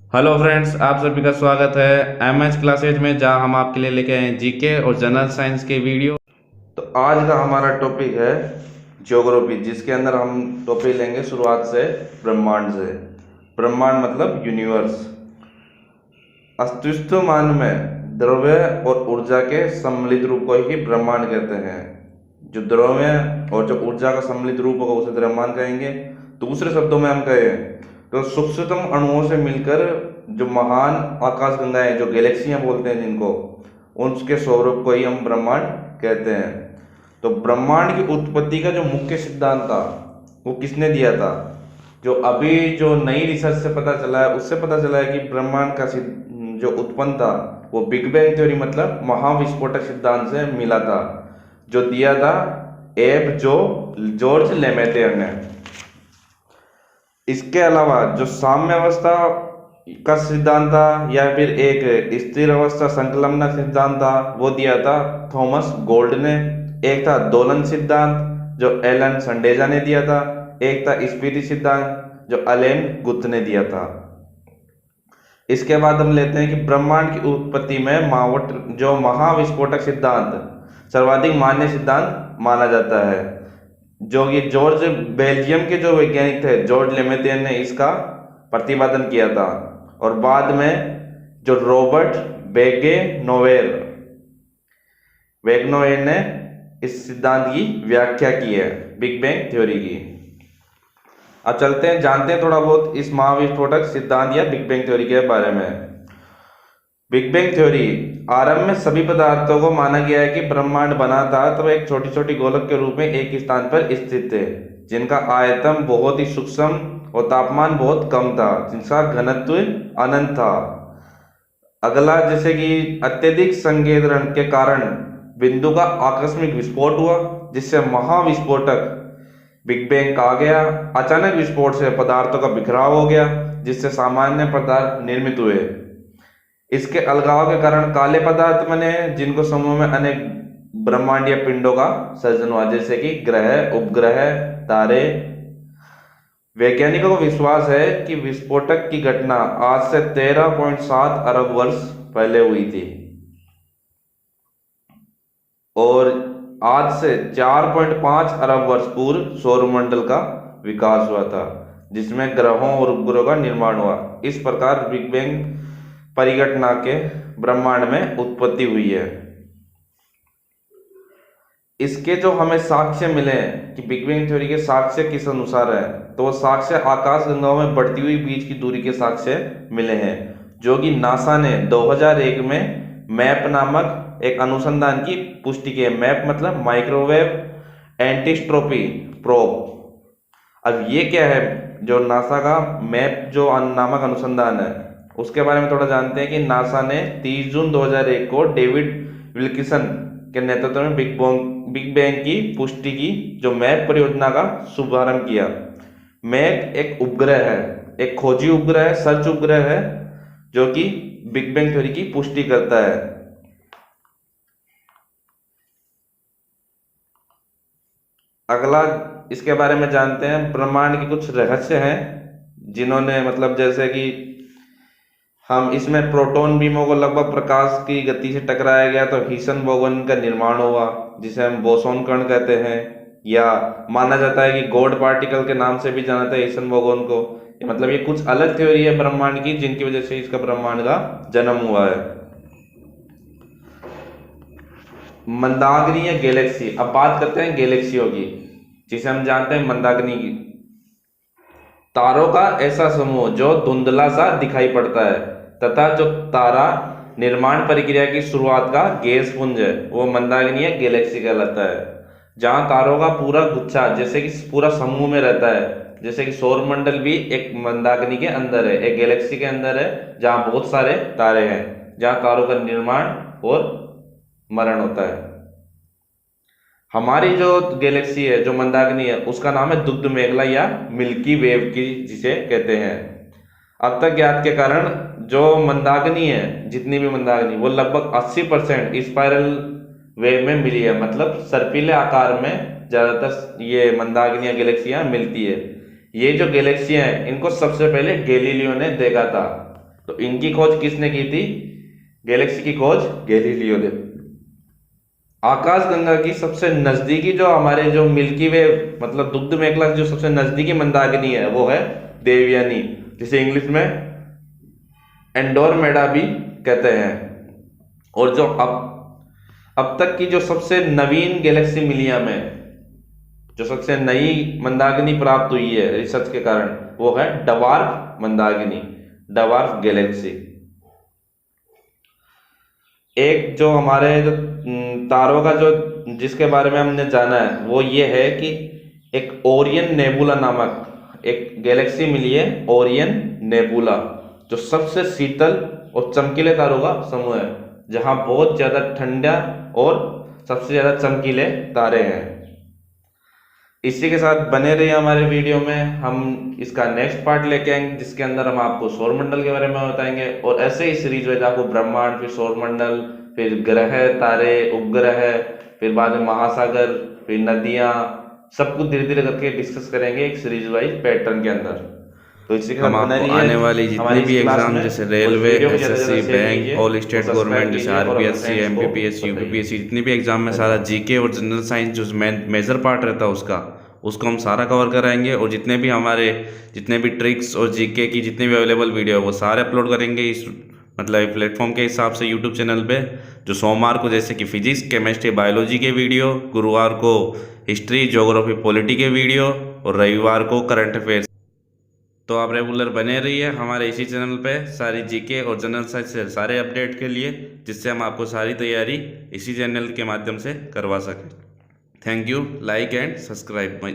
Hello friends, आप सभी का स्वागत है एमएच क्लासेज में, जहां हम आपके लिए लेके आए हैं जीके और जनरल साइंस के वीडियो। तो आज का हमारा टॉपिक है ज्योग्राफी, जिसके अंदर हम टॉपिक लेंगे शुरुआत से ब्रह्मांड से। ब्रह्मांड मतलब यूनिवर्स। अस्तित्वमान में द्रव्य और ऊर्जा के सम्मिलित रूप को ही ब्रह्मांड कहते हैं। जो द्रव्य और जो ऊर्जा का सम्मिलित रूप होगा उसे द्रव्यमान कहेंगे। दूसरे शब्दों में हम कहें तो सूक्ष्मतम अणुओं से मिलकर जो महान आकाशगंगाएं, जो गैलेक्सियां बोलते हैं जिनको, उसके स्वरूप को ही हम ब्रह्मांड कहते हैं। तो ब्रह्मांड की उत्पत्ति का जो मुख्य सिद्धांत था वो किसने दिया था? जो अभी जो नई रिसर्च से पता चला है उससे पता चला है कि ब्रह्मांड का जो उत्पन्न था वो बिग बैंग थ्योरी मतलब महाविस्फोटक सिद्धांत से मिला था, जो दिया था जॉर्ज लेमेटियर ने। इसके अलावा जो साम्य अवस्था का सिद्धांत था या फिर एक स्थिर अवस्था संकलनक सिद्धांत था वो दिया था थॉमस गोल्ड ने। एक था दोलन सिद्धांत जो एलन संडेजा ने दिया था। एक था स्पीति सिद्धांत जो अलेन गुप्त ने दिया था। इसके बाद हम लेते हैं कि ब्रह्मांड की उत्पत्ति में जो महाविस्फोटक सिद्धांत सर्वाधिक मान्य सिद्धांत माना जाता है, जो कि जॉर्ज बेल्जियम के जो वैज्ञानिक थे जॉर्ज लेमेटियर ने इसका प्रतिपादन किया था। और बाद में जो रॉबर्ट वेगनोवेर ने इस सिद्धांत की व्याख्या की है, बिग बैंग थ्योरी की। अब चलते हैं, जानते हैं थोड़ा बहुत इस महाविस्फोटक सिद्धांत या बिग बैंग थ्योरी के बारे में। बिग बैंग थ्योरी आरंभ में सभी पदार्थों को माना गया है कि ब्रह्मांड बना था तो एक छोटी छोटी गोलक के रूप में एक स्थान पर स्थित थे, जिनका आयतन बहुत ही सूक्ष्म और तापमान बहुत कम था, जिनका घनत्व अनंत था। अगला, जैसे कि अत्यधिक संकेंद्रण के कारण बिंदु का आकस्मिक विस्फोट हुआ, जिससे महाविस्फोटक बिग बैंग कहा गया। अचानक विस्फोट से पदार्थों का बिखराव हो गया, जिससे सामान्य पदार्थ निर्मित हुए। इसके अलगाव के कारण काले पदार्थ बने, जिनको समूह में अनेक ब्रह्मांडीय पिंडों का सर्जन हुआ, जैसे कि ग्रह, उपग्रह, तारे। वैज्ञानिकों को विश्वास है कि विस्फोटक की घटना आज से 13.7 अरब वर्ष पहले हुई थी और आज से 4.5 अरब वर्ष पूर्व सौरमंडल का विकास हुआ था, जिसमें ग्रहों और उपग्रहों का निर्माण हुआ। इस प्रकार बिग बैंग परिघटना के ब्रह्मांड में उत्पत्ति हुई है। इसके जो हमें साक्ष्य मिले हैं कि बिग बैंग थ्योरी के साक्ष्य किस अनुसार है, तो वो साक्ष्य आकाश गंगाओं में बढ़ती हुई बीच की दूरी के साक्ष्य मिले हैं, जो कि नासा ने 2001 में मैप नामक एक अनुसंधान की पुष्टि की है। मैप मतलब माइक्रोवेव एंटीस्ट्रोपी प्रोब। अब ये क्या है? जो नासा का मैप जो नामक अनुसंधान है उसके बारे में थोड़ा जानते हैं कि नासा ने 30 जून 2001 को डेविड विल्किसन के नेतृत्व में बिग बैंग की पुष्टि की, जो मैप परियोजना का शुभारंभ किया। मैप एक उपग्रह है, एक खोजी उपग्रह है, सर्च उपग्रह है, जो कि बिग बैंग थ्योरी की पुष्टि करता है। अगला इसके बारे में जानते हैं, ब्रह्मांड के कुछ रहस्य हैं जिन्होंने मतलब जैसे कि हम इसमें प्रोटॉन बीमों को लगभग प्रकाश की गति से टकराया गया तो हीसन बोगन का निर्माण हुआ, जिसे हम बोसोन कण कहते हैं, या माना जाता है कि गॉड पार्टिकल के नाम से भी जाना था हीसन बोगन को। मतलब ये कुछ अलग थ्योरी है ब्रह्मांड की, जिनकी वजह से इसका ब्रह्मांड का जन्म हुआ है। मंदाकिनी या गैलेक्सी। अब बात करते हैं गैलेक्सियों की, जिसे हम जानते हैं मंदाकिनी की। तारों का ऐसा समूह जो धुंधला सा दिखाई पड़ता है तथा जो तारा निर्माण प्रक्रिया की शुरुआत का गैस पुंज है वो मंदाकिनी या गैलेक्सी कहलाता है। जहां तारों का पूरा गुच्छा जैसे कि पूरा समूह में रहता है, जैसे कि सौरमंडल भी एक मंदाकिनी के अंदर है, एक गैलेक्सी के अंदर है, जहां बहुत सारे तारे हैं, जहां तारों का निर्माण और मरण होता है। हमारी जो गैलेक्सी है, जो मंदाकिनी है, उसका नाम है दुग्ध मेखला या मिल्की वेव की जिसे कहते हैं। अब तक ज्ञात के कारण जो मंदाकिनी है, जितनी भी मंदाकिनी, वो लगभग 80% स्पाइरल वेव में मिली है, मतलब सर्पिले आकार में ज्यादातर ये मंदाकिनी या गैलेक्सियां मिलती है। ये जो गैलेक्सियां हैं इनको सबसे पहले गैलीलियो ने देखा था तो इनकी खोज किसने की थी? गैलेक्सी की खोज गैलीलियो ने। आकाशगंगा की सबसे नजदीकी जो हमारे जो मिल्की वे मतलब दुग्ध मेखला जो सबसे नजदीकी मंदाकिनी है वो है देवयानी, जिसे इंग्लिश में एंडोरमेडा भी कहते हैं। और जो अब तक की जो सबसे नवीन गैलेक्सी मिली हमें, जो सबसे नई मंदाकिनी प्राप्त हुई है रिसर्च के कारण, वो है डवार्फ मंदाकिनी, डवार्फ गैलेक्सी। एक जो हमारे जो तारों का जो जिसके बारे में हमने जाना है वो ये है कि एक ओरियन नेबुला नामक एक गैलेक्सी मिली है, ओरियन नेबुला, जो सबसे शीतल और चमकीले तारों का समूह है, जहां बहुत ज्यादा ठंडा और सबसे ज्यादा चमकीले तारे हैं। इसी के साथ बने रहिए हमारे वीडियो में, हम इसका नेक्स्ट पार्ट लेके आएंगे जिसके अंदर हम आपको सौरमंडल के बारे में बताएंगे। और ऐसे ही सीरीज में आपको ब्रह्मांड, फिर सौरमंडल, फिर ग्रह, तारे, उपग्रह, फिर बाद में महासागर, फिर नदियां, सब कुछ धीरे धीरे करके डिस्कस करेंगे एक सीरीज वाइज पैटर्न के अंदर। तो इसी के साथ हम बने आपको रहिए आने वाली जितनी हमारी भी इस क्लास एग्जाम में। जैसे उस रेलवे, वीडियो को ज़्यादा से एसएससी, ज़्यादा शेयर बैंक, कीजिए ऑल और स्टेट सब्सक्राइब गवर्नमेंट जैसे कीजिए और अपने आरपीएससी, फ्रेंड्स को एमपीपीएससी, बताइए। यूपीपीएससी, जितनी भी एग्जाम में सारा जीके और जनरल साइंस जो मेजर पार्ट रहता है उसको हम सारा कवर कराएंगे। और जितने भी ट्रिक्स और जीके की जितनी भी अवेलेबल वीडियो है वो सारे अपलोड करेंगे इस मतलब प्लेटफॉर्म के हिसाब से यूट्यूब चैनल पे। जो सोमवार को जैसे कि फिजिक्स, केमिस्ट्री, बायोलॉजी के वीडियो, गुरुवार को हिस्ट्री, ज्योग्राफी, पॉलिटी के वीडियो, और रविवार को करंट अफेयर्स। तो आप रेगुलर बने रहिए हमारे इसी चैनल पे सारी जीके और जनरल साइंस से सारे अपडेट के लिए, जिससे हम आपको सारी तैयारी इसी चैनल के माध्यम से करवा सकें। Thank you, like and subscribe my